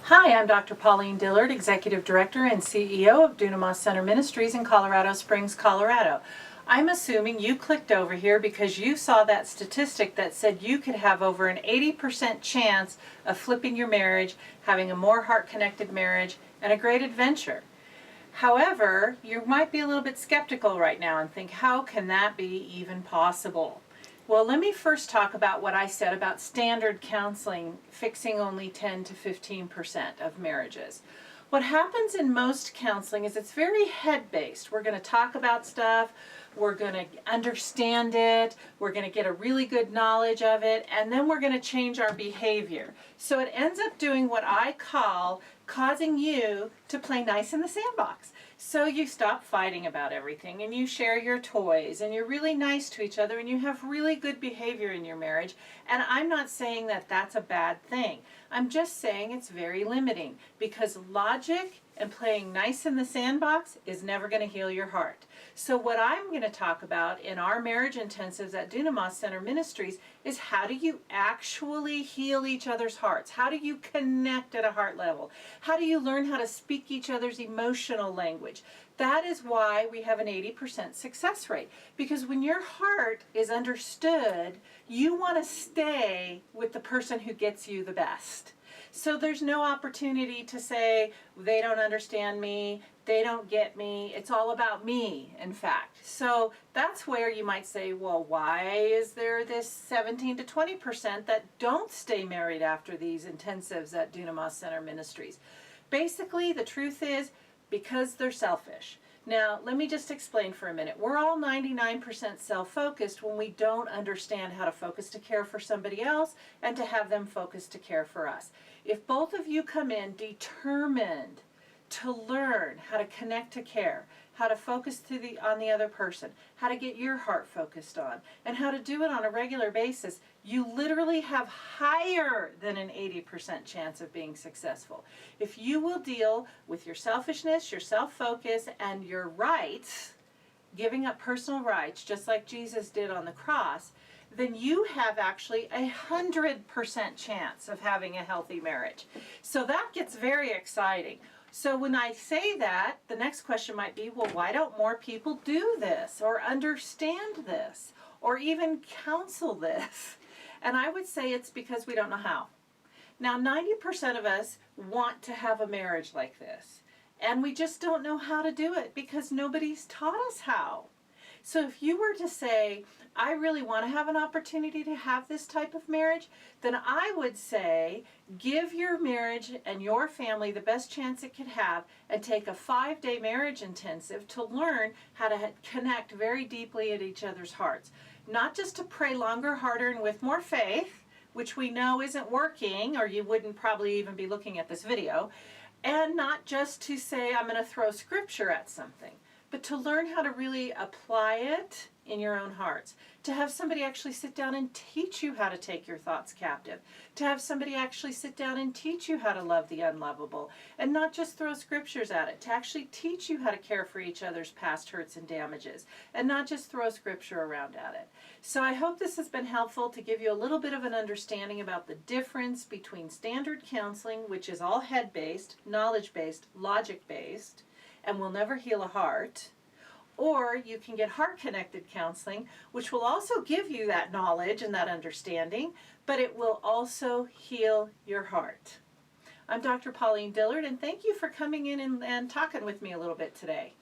Hi, I'm Dr. Pauline Dillard, Executive Director and CEO of Dunamas Center Ministries in Colorado Springs, Colorado. I'm assuming you clicked over here because you saw that statistic that said you could have over an 80% chance of flipping your marriage, having a more heart-connected marriage, and a great adventure. However, you might be a little bit skeptical right now and think, how can that be even possible? Well, let me first talk about what I said about standard counseling fixing only 10 to 15% of marriages. What happens in most counseling is it's very head-based. We're going to talk about stuff, we're going to understand it, we're going to get a really good knowledge of it, and then we're going to change our behavior. So it ends up doing what I call causing you to play nice in the sandbox. So you stop fighting about everything and you share your toys and you're really nice to each other and you have really good behavior in your marriage. And I'm not saying that that's a bad thing. I'm just saying it's very limiting because logic and playing nice in the sandbox is never going to heal your heart. So what I'm going to talk about in our marriage intensives at Dunamas Center Ministries is how do you actually heal each other's hearts? How do you connect at a heart level? How do you learn how to speak each other's emotional language? That is why we have an 80% success rate. Because when your heart is understood, you want to stay with the person who gets you the best. So there's no opportunity to say, they don't understand me, they don't get me, it's all about me, in fact. So that's where you might say, well, why is there this 17 to 20% that don't stay married after these intensives at Dunamas Center Ministries? Basically, the truth is, because they're selfish. Now, let me just explain for a minute. We're all 99% self-focused when we don't understand how to focus to care for somebody else and to have them focus to care for us. If both of you come in determined to learn how to connect to care, how to focus on the other person, how to get your heart focused on, and how to do it on a regular basis, you literally have higher than an 80% chance of being successful. If you will deal with your selfishness, your self-focus, and your rights, giving up personal rights, just like Jesus did on the cross, then you have actually 100% chance of having a healthy marriage. So that gets very exciting. So when I say that, the next question might be, well, why don't more people do this or understand this or even counsel this? And I would say it's because we don't know how. Now, 90% of us want to have a marriage like this, and we just don't know how to do it because nobody's taught us how. So if you were to say, I really want to have an opportunity to have this type of marriage, then I would say give your marriage and your family the best chance it could have and take a 5-day marriage intensive to learn how to connect very deeply at each other's hearts. Not just to pray longer, harder, and with more faith, which we know isn't working, or you wouldn't probably even be looking at this video, and not just to say, I'm going to throw scripture at something, but to learn how to really apply it in your own hearts. To have somebody actually sit down and teach you how to take your thoughts captive. To have somebody actually sit down and teach you how to love the unlovable. And not just throw scriptures at it. To actually teach you how to care for each other's past hurts and damages. And not just throw scripture around at it. So I hope this has been helpful to give you a little bit of an understanding about the difference between standard counseling, which is all head-based, knowledge-based, logic-based, and will never heal a heart. Or you can get heart-connected counseling, which will also give you that knowledge and that understanding, but it will also heal your heart. I'm Dr. Pauline Dillard, and thank you for coming in and talking with me a little bit today.